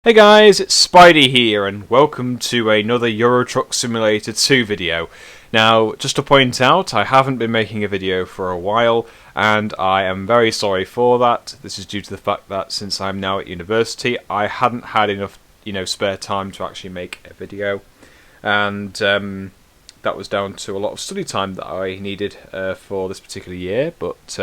Hey guys, it's Spidey here and welcome to another Euro Truck Simulator 2 video. Now, just to point out, I haven't been making a video for a while and I am very sorry for that. This is due to the fact that since I'm now at university, I hadn't had enough, spare time to actually make a video. And that was down to a lot of study time that I needed for this particular year, but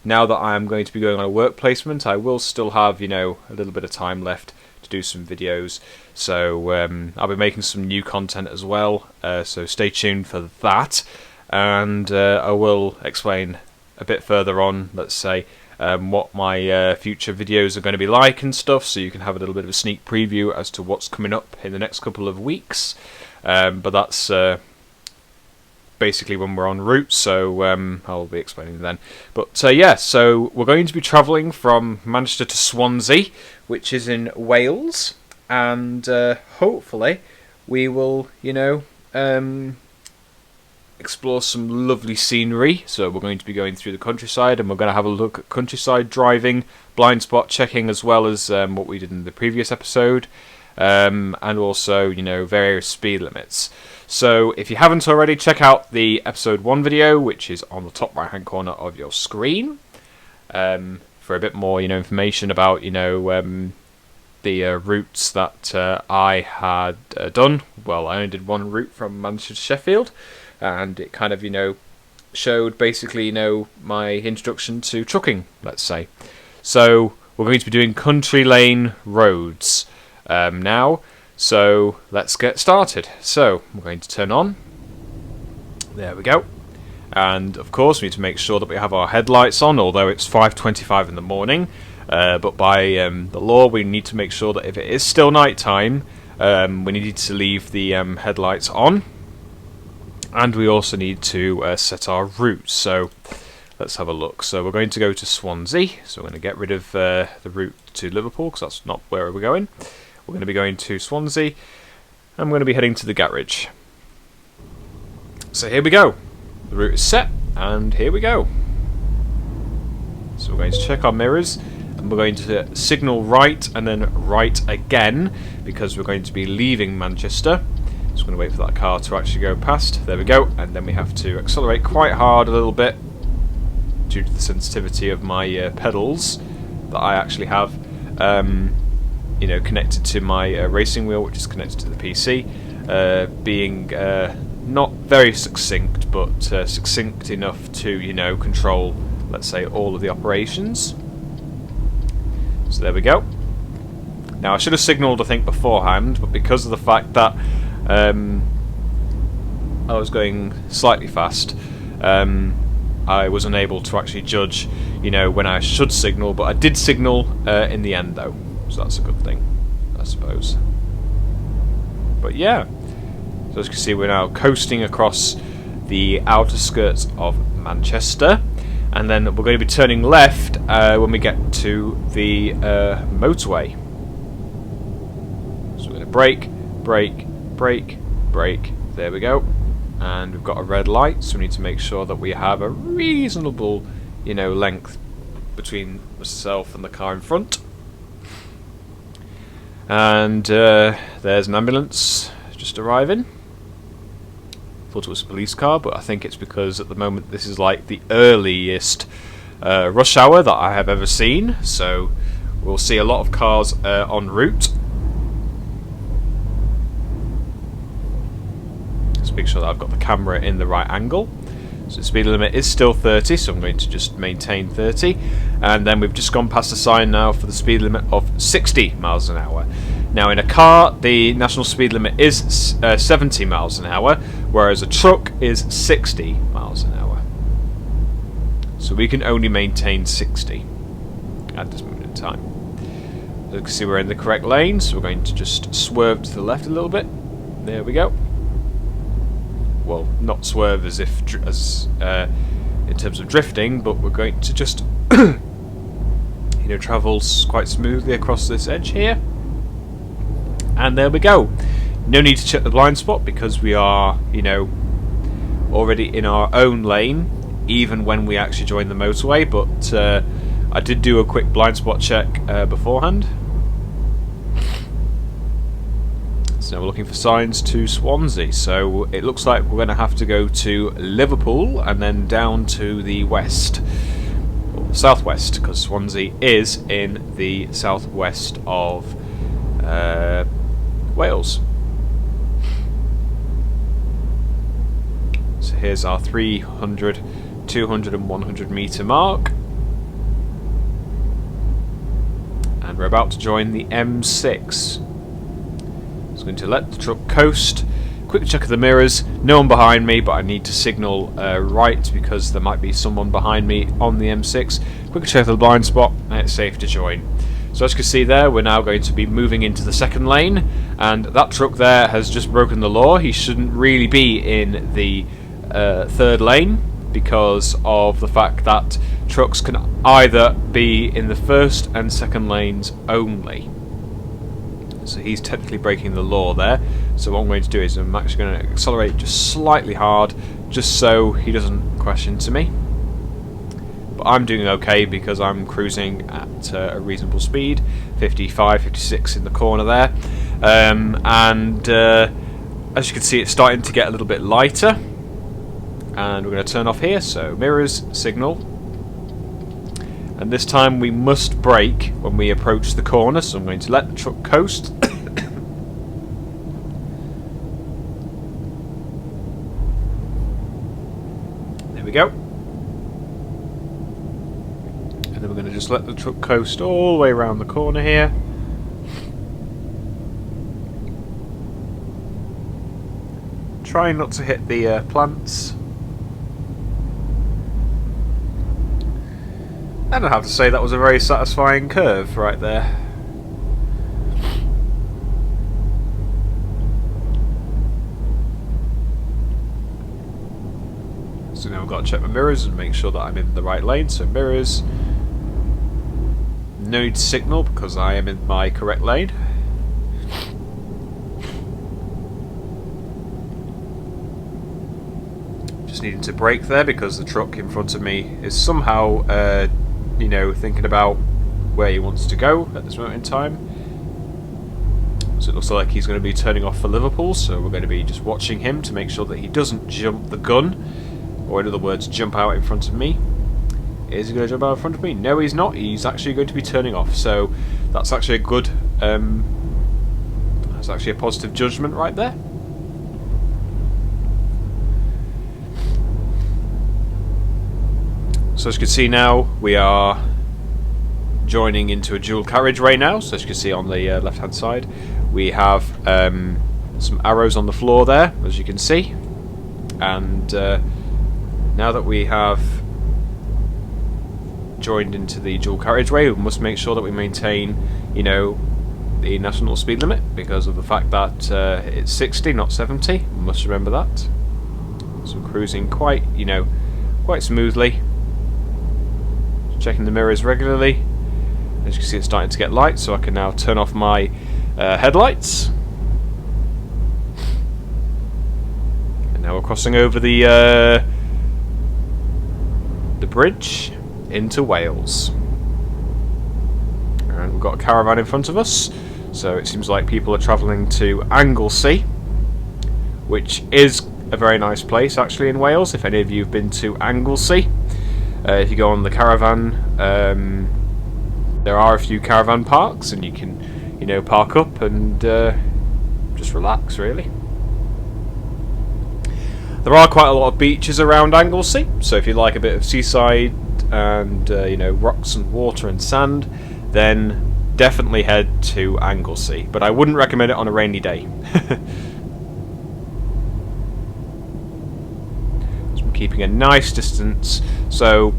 now that I am going to be going on a work placement, I will still have, a little bit of time left to do some videos, so I'll be making some new content as well, so stay tuned for that, and I will explain a bit further on, let's say, what my future videos are going to be like and stuff, so you can have a little bit of a sneak preview as to what's coming up in the next couple of weeks, but that's basically when we're en route, so I'll be explaining then. But yeah, so we're going to be travelling from Manchester to Swansea, which is in Wales, and hopefully we will, explore some lovely scenery. So we're going to be going through the countryside, and we're going to have a look at countryside driving, blind spot checking, as well as what we did in the previous episode, and also, various speed limits. So if you haven't already, check out the episode 1 video, which is on the top right hand corner of your screen, for a bit more information about the routes that I had done. Well, I only did one route from Manchester to Sheffield, and it kind of showed basically my introduction to trucking, let's say. So we're going to be doing country lane roads now. So let's get started. So we're going to turn on. There we go. And of course we need to make sure that we have our headlights on, although it's 5:25 in the morning. But by the law we need to make sure that if it is still night time, we need to leave the headlights on. And we also need to set our route. So let's have a look. So we're going to go to Swansea. So we're going to get rid of the route to Liverpool, because that's not where we're going. We're going to be going to Swansea, and we're going to be heading to the garage. So here we go. The route is set, and here we go. So we're going to check our mirrors, and we're going to signal right, and then right again, because we're going to be leaving Manchester. So we're going to wait for that car to actually go past. There we go. And then we have to accelerate quite hard a little bit, due to the sensitivity of my pedals that I actually have. Connected to my racing wheel, which is connected to the PC, being not very succinct, but succinct enough to, control, let's say, all of the operations. So there we go. Now I should have signalled, I think, beforehand, but because of the fact that I was going slightly fast, I was unable to actually judge, when I should signal, but I did signal in the end, though. So that's a good thing, I suppose. But yeah, so as you can see, we're now coasting across the outer skirts of Manchester, and then we're going to be turning left when we get to the motorway. So we're going to brake, brake, brake, brake. There we go. And we've got a red light, so we need to make sure that we have a reasonable, length between myself and the car in front. And there's an ambulance just arriving. Thought it was a police car, but I think it's because at the moment this is like the earliest rush hour that I have ever seen, so we'll see a lot of cars en route. Just make sure that I've got the camera in the right angle. So the speed limit is still 30, so I'm going to just maintain 30. And then we've just gone past the sign now for the speed limit of 60 miles an hour. Now in a car, the national speed limit is 70 miles an hour, whereas a truck is 60 miles an hour. So we can only maintain 60 at this moment in time. So you can see we're in the correct lane, so we're going to just swerve to the left a little bit. There we go. Well, not swerve as if in terms of drifting, but we're going to just travel quite smoothly across this edge here. And there we go. No need to check the blind spot because we are, already in our own lane, even when we actually join the motorway. But I did do a quick blind spot check beforehand. So now we're looking for signs to Swansea. So it looks like we're going to have to go to Liverpool and then down to the west, or southwest, because Swansea is in the southwest of Wales. So here's our 300, 200 and 100 metre mark. And we're about to join the M6. So I'm going to let the truck coast. Quick check of the mirrors. No one behind me, but I need to signal right because there might be someone behind me on the M6. Quick check of the blind spot, and it's safe to join. So as you can see there, we're now going to be moving into the second lane, and that truck there has just broken the law. He shouldn't really be in the third lane because of the fact that trucks can either be in the first and second lanes only. So he's technically breaking the law there. So what I'm going to do is I'm actually going to accelerate just slightly hard, just so he doesn't crash into me. But I'm doing okay because I'm cruising at a reasonable speed, 55, 56 in the corner there. As you can see, it's starting to get a little bit lighter. And we're going to turn off here, so mirrors, signal. And this time we must brake when we approach the corner, so I'm going to let the truck coast. There we go. And then we're going to just let the truck coast all the way around the corner here. Trying not to hit the plants. And I have to say that was a very satisfying curve right there. So now I've got to check my mirrors and make sure that I'm in the right lane. So mirrors, no need to signal because I am in my correct lane. Just needing to brake there because the truck in front of me is somehow you know, thinking about where he wants to go at this moment in time. So it looks like he's going to be turning off for Liverpool, so we're going to be just watching him to make sure that he doesn't jump the gun, or in other words, jump out in front of me. Is he going to jump out in front of me? No, he's not. He's actually going to be turning off, so that's actually a good, that's actually a positive judgment right there. So as you can see now, we are joining into a dual carriageway now. So as you can see on the left hand side, we have some arrows on the floor there, as you can see. And now that we have joined into the dual carriageway, we must make sure that we maintain, you know, the national speed limit because of the fact that it's 60, not 70. We must remember that. So we're cruising quite, you know, quite smoothly. Checking the mirrors regularly. As you can see, it's starting to get light, so I can now turn off my headlights. And now we're crossing over the bridge into Wales. And we've got a caravan in front of us, so it seems like people are travelling to Anglesey, which is a very nice place actually in Wales. If any of you have been to Anglesey, if you go on the caravan, there are a few caravan parks, and you can, you know, park up and just relax. Really, there are quite a lot of beaches around Anglesey, so if you like a bit of seaside and you know, rocks and water and sand, then definitely head to Anglesey. But I wouldn't recommend it on a rainy day. Keeping a nice distance, so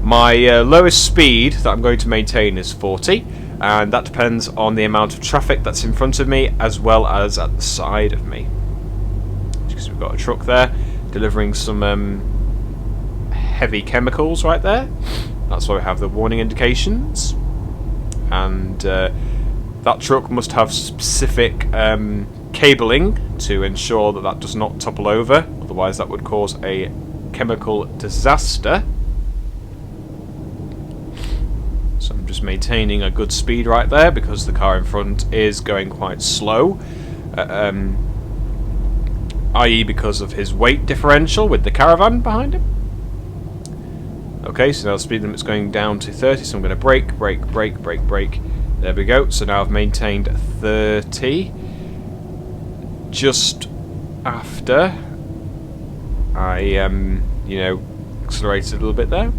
my lowest speed that I'm going to maintain is 40, and that depends on the amount of traffic that's in front of me as well as at the side of me. Because we've got a truck there delivering some heavy chemicals right there. That's why we have the warning indications, and that truck must have specific cabling to ensure that that does not topple over, otherwise that would cause a chemical disaster. So I'm just maintaining a good speed right there because the car in front is going quite slow. i.e. because of his weight differential with the caravan behind him. Okay, so now the speed limit's going down to 30, so I'm going to brake. There we go. So now I've maintained 30. Just after I, accelerated a little bit there.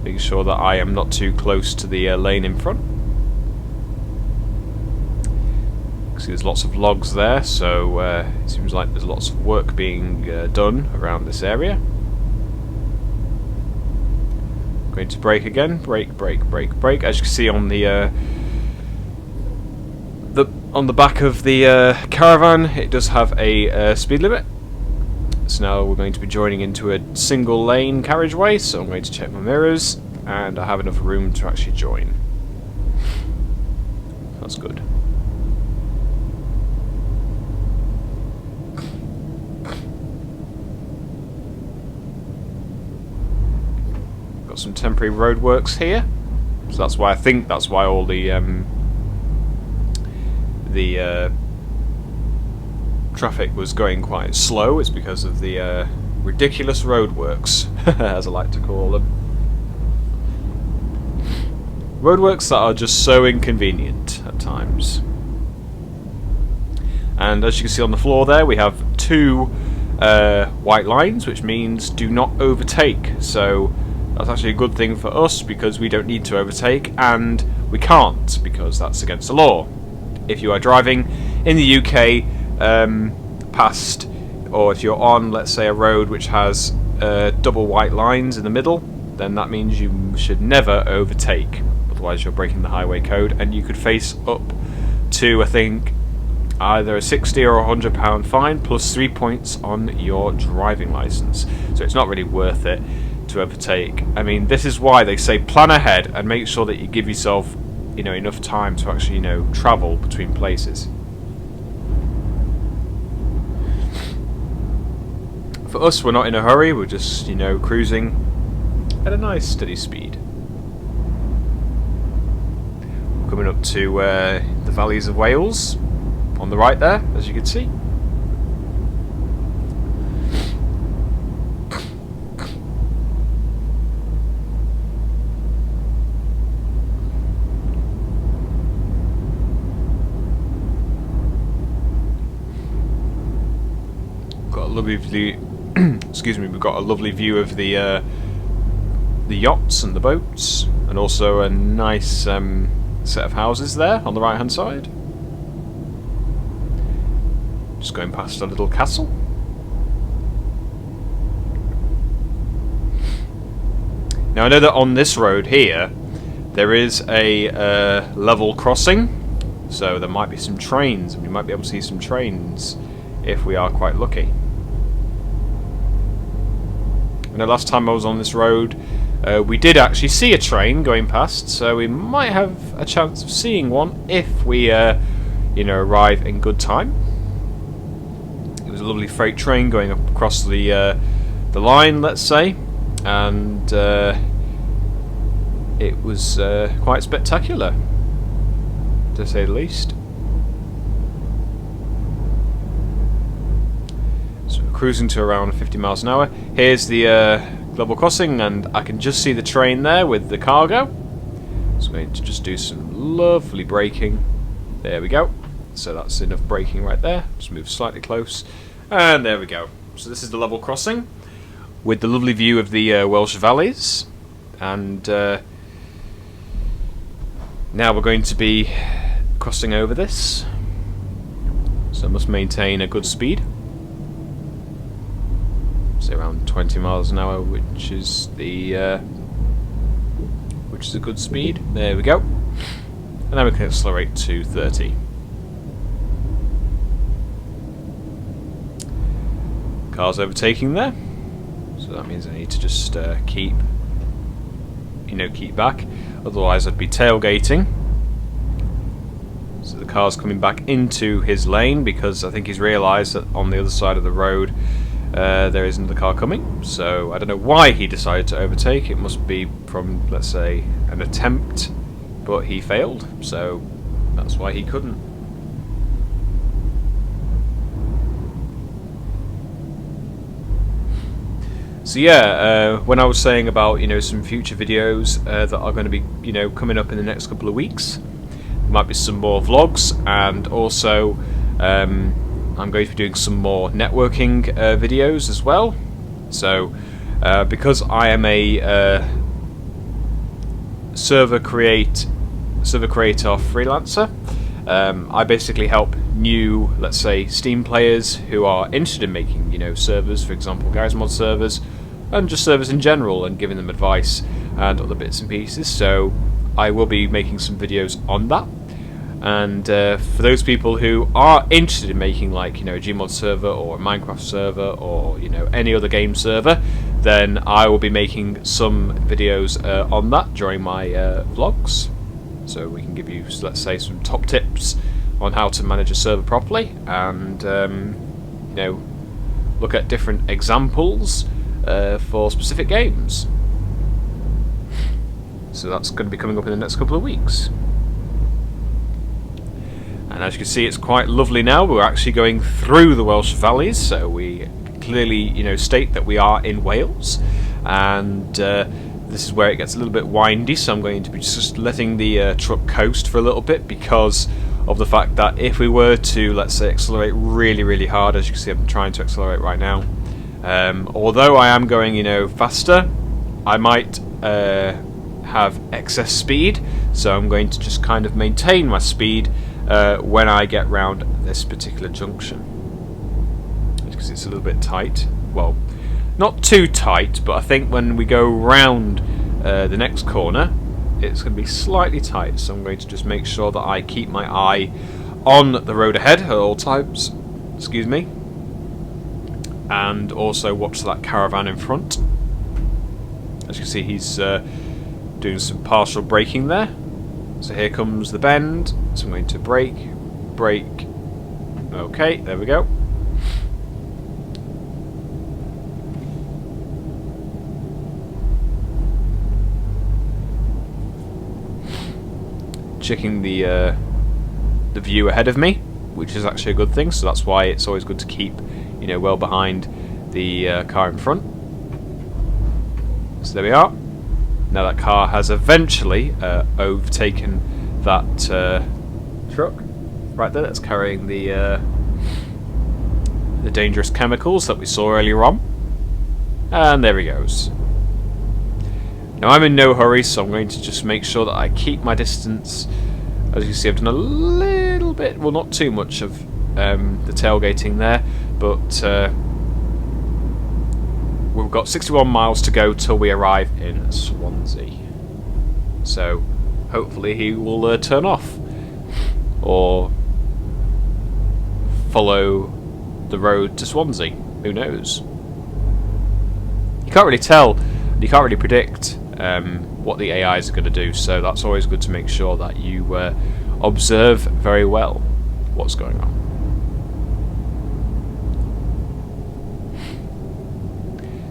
Making sure that I am not too close to the lane in front. See, there's lots of logs there, so it seems like there's lots of work being done around this area. Going to brake again. Brake. As you can see on the back of the caravan, it does have a speed limit. So now we're going to be joining into a single lane carriageway, so I'm going to check my mirrors, and I have enough room to actually join. That's good. Got some temporary roadworks here, so that's why all the traffic was going quite slow. It's because of the ridiculous roadworks, as I like to call them. Roadworks that are just so inconvenient at times. And as you can see on the floor there, we have two white lines, which means do not overtake. So that's actually a good thing for us, because we don't need to overtake, and we can't, because that's against the law. If you are driving in the UK past, or if you're on, let's say, a road which has double white lines in the middle, then that means you should never overtake. Otherwise you're breaking the highway code, and you could face up to, I think, either a £60 or £100 fine, plus 3 points on your driving licence. So it's not really worth it to overtake. I mean, this is why they say plan ahead and make sure that you give yourself, enough time to actually, travel between places. For us, we're not in a hurry, we're just, cruising at a nice steady speed. Coming up to the valleys of Wales on the right there, as you can see. Lovely view. Excuse me. We've got a lovely view of the yachts and the boats, and also a nice set of houses there on the right hand side. Just going past a little castle. Now I know that on this road here there is a level crossing, so there might be some trains, and we might be able to see some trains if we are quite lucky. The last time I was on this road, we did actually see a train going past, so we might have a chance of seeing one if we, arrive in good time. It was a lovely freight train going up across the line, let's say, and it was quite spectacular, to say the least. Cruising to around 50 miles an hour. Here's the level crossing, and I can just see the train there with the cargo. So I'm going to just do some lovely braking. There we go. So that's enough braking right there. Just move slightly close, and there we go. So this is the level crossing with the lovely view of the Welsh valleys, and now we're going to be crossing over this. So I must maintain a good speed. Around 20 miles an hour, which is a good speed. There we go. And then we can accelerate to 30. Car's overtaking there, so that means I need to just keep back. Otherwise, I'd be tailgating. So the car's coming back into his lane because I think he's realised that on the other side of the road there is another car coming, so I don't know why he decided to overtake. It must be from, let's say, an attempt, but he failed, so That's why he couldn't. So yeah, when I was saying about some future videos that are going to be coming up in the next couple of weeks, there might be some more vlogs, and also I'm going to be doing some more networking videos as well. So because I am a server creator freelancer, I basically help new, let's say, Steam players who are interested in making servers, for example Garry's Mod servers, and just servers in general, and giving them advice and other bits and pieces. So I will be making some videos on that. And for those people who are interested in making like a Gmod server or a Minecraft server or any other game server, then I will be making some videos on that during my vlogs. So we can give you, let's say, some top tips on how to manage a server properly, and look at different examples for specific games. So that's going to be coming up in the next couple of weeks. And as you can see, it's quite lovely now. We're actually going through the Welsh valleys, so we clearly state that we are in Wales, and this is where it gets a little bit windy, so I'm going to be just letting the truck coast for a little bit, because of the fact that if we were to, let's say, accelerate really hard, as you can see I'm trying to accelerate right now, although I am going faster, I might have excess speed, so I'm going to just kind of maintain my speed when I get round this particular junction, because it's a little bit tight. Well, not too tight, but I think when we go round the next corner, it's going to be slightly tight, so I'm going to just make sure that I keep my eye on the road ahead at all times, excuse me, and also watch that caravan in front. As you can see, he's doing some partial braking there. So here comes the bend, so I'm going to brake. Okay, there we go. Checking the view ahead of me, which is actually a good thing, so that's why it's always good to keep well behind the car in front. So there we are. Now that car has eventually overtaken that truck right there that's carrying the dangerous chemicals that we saw earlier on, and there he goes. Now I'm in no hurry, so I'm going to just make sure that I keep my distance. As you can see, I've done a little bit, well, not too much of the tailgating there, but we've got 61 miles to go till we arrive in Swansea. So hopefully he will turn off or follow the road to Swansea. Who knows? You can't really tell, you can't really predict what the AIs are going to do, so that's always good to make sure that you observe very well what's going on.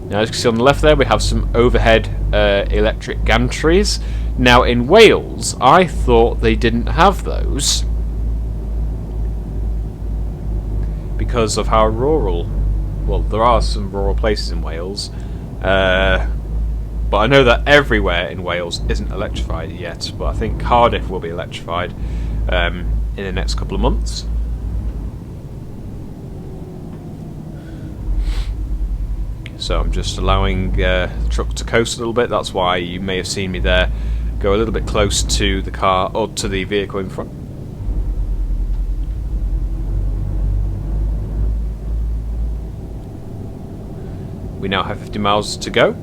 Now, as you can see on the left there, we have some overhead electric gantries. Now, in Wales, I thought they didn't have those because of how rural. Well, there are some rural places in Wales, but I know that everywhere in Wales isn't electrified yet. But I think Cardiff will be electrified in the next couple of months. So I'm just allowing the truck to coast a little bit. That's why you may have seen me there go a little bit close to the car, or to the vehicle in front. We now have 50 miles to go.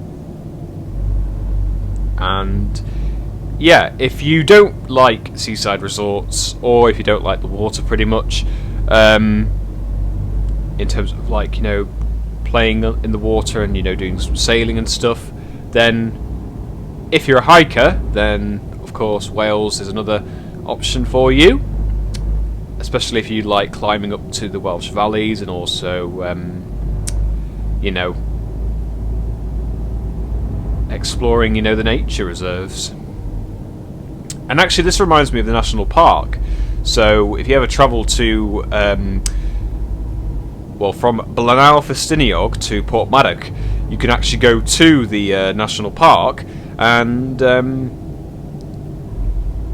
And yeah, if you don't like seaside resorts, or if you don't like the water pretty much, in terms of like, playing in the water and doing some sailing and stuff, then if you're a hiker, then of course Wales is another option for you, especially if you like climbing up to the Welsh valleys and also exploring the nature reserves. And actually this reminds me of the national park. So if you ever travel to well, from Blanau Festiniog to Porthmadog, you can actually go to the national park and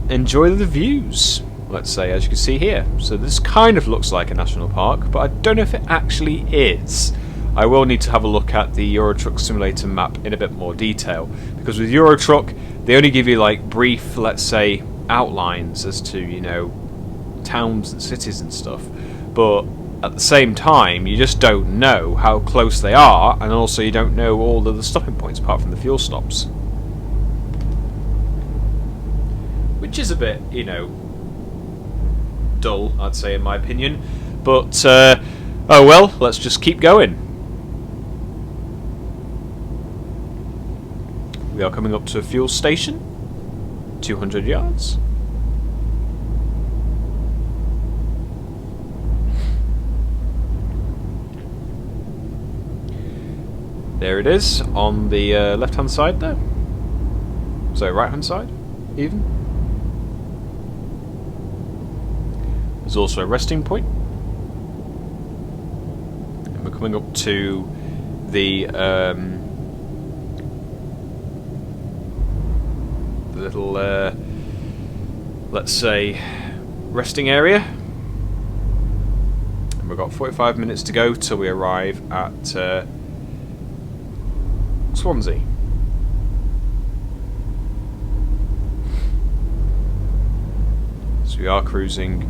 enjoy the views, let's say, as you can see here. So this kind of looks like a national park, but I don't know if it actually is. I will need to have a look at the Euro Truck Simulator map in a bit more detail, because with Euro Truck they only give you like brief, let's say, outlines as to, you know, towns and cities and stuff, but at the same time you just don't know how close they are, and also you don't know all of the stopping points apart from the fuel stops, which is a bit, you know, dull, I'd say, in my opinion, but oh well, let's just keep going. We are coming up to a fuel station, 200 yards. There it is, on the left hand side there. So right hand side, even. There's also a resting point. And we're coming up to the little, let's say, resting area. And we've got 45 minutes to go till we arrive at Swansea. So we are cruising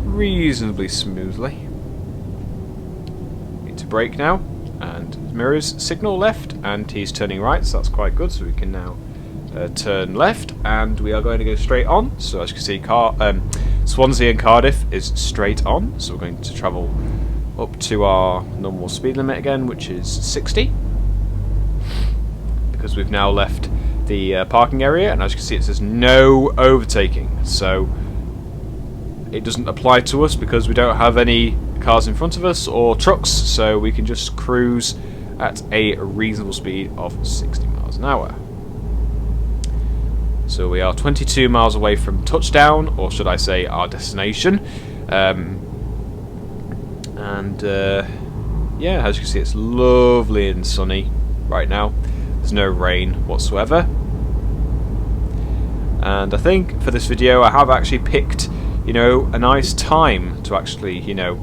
reasonably smoothly. Need to brake now, and mirrors signal left, and he's turning right, so that's quite good. So we can now turn left, and we are going to go straight on. So as you can see, Swansea and Cardiff is straight on, so we're going to travel up to our normal speed limit again, which is 60, because we've now left the parking area, and as you can see it says no overtaking, so it doesn't apply to us because we don't have any cars in front of us or trucks, so we can just cruise at a reasonable speed of 60 miles an hour. So we are 22 miles away from touchdown, or should I say our destination. Yeah, as you can see, it's lovely and sunny right now. There's no rain whatsoever. And I think for this video I have actually picked, you know, a nice time to actually, you know,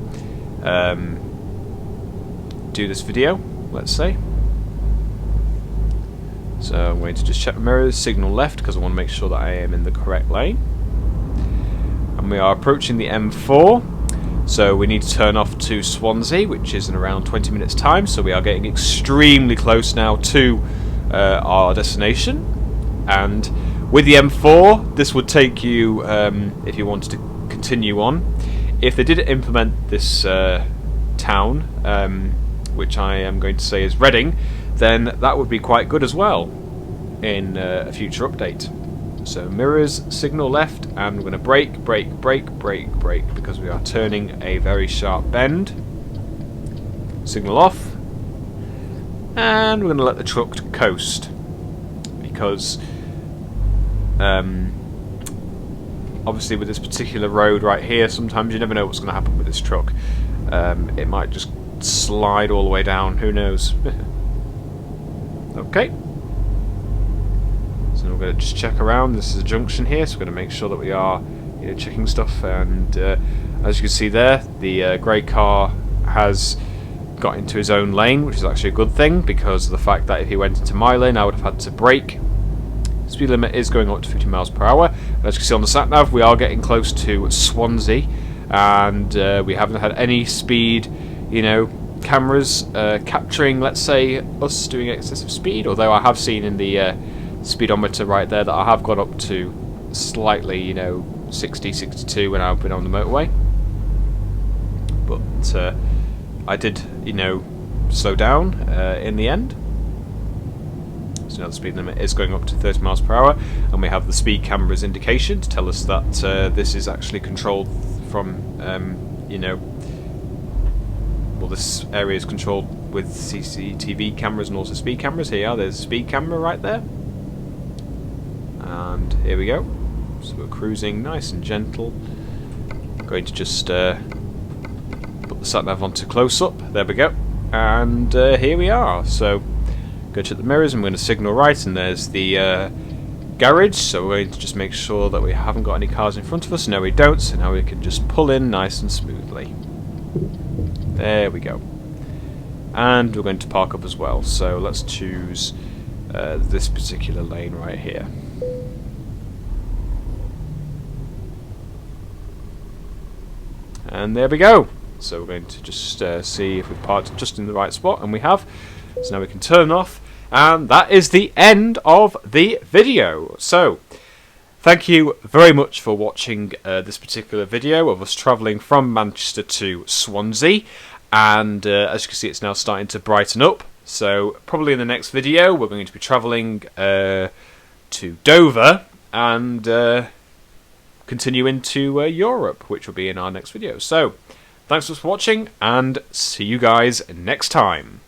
do this video, let's say. So I'm going to just check the mirrors, signal left, because I want to make sure that I am in the correct lane. And we are approaching the M4, so we need to turn off to Swansea, which is in around 20 minutes time, so we are getting extremely close now to our destination. And with the M4, this would take you, if you wanted to continue on, if they did implement this town, which I am going to say is Reading, then that would be quite good as well in a future update. So mirrors, signal left, and we're going to brake, because we are turning a very sharp bend. Signal off, and we're going to let the truck coast, because obviously with this particular road right here, sometimes you never know what's going to happen with this truck. It might just slide all the way down, who knows. Okay, so we're going to just check around. This is a junction here, so we're going to make sure that we are, you know, checking stuff. And as you can see there, the grey car has got into his own lane, which is actually a good thing, because of the fact that if he went into my lane I would have had to brake. Speed limit is going up to 50 miles per hour. And as you can see on the sat nav, we are getting close to Swansea, and we haven't had any speed, you know, cameras capturing, let's say, us doing excessive speed, although I have seen in the speedometer right there that I have got up to slightly, you know, 60, 62 when I've been on the motorway. But I did, you know, slow down in the end. So now the speed limit is going up to 30 miles per hour, and we have the speed camera's indication to tell us that this is actually controlled from, you know, well, this area is controlled with CCTV cameras and also speed cameras. Here, there's a speed camera right there. And here we go. So we're cruising nice and gentle. Going to just put the sat nav onto close up. There we go. And here we are. So go check the mirrors, and we're going to signal right, and there's the garage. So we're going to just make sure that we haven't got any cars in front of us. No, we don't. So now we can just pull in nice and smoothly. There we go. And we're going to park up as well. So let's choose this particular lane right here. And there we go. So we're going to just see if we've parked just in the right spot, and we have. So now we can turn off, and that is the end of the video. So thank you very much for watching this particular video of us travelling from Manchester to Swansea, and as you can see, it's now starting to brighten up. So probably in the next video we're going to be travelling to Dover and continue into Europe, which will be in our next video. So thanks for watching, and see you guys next time.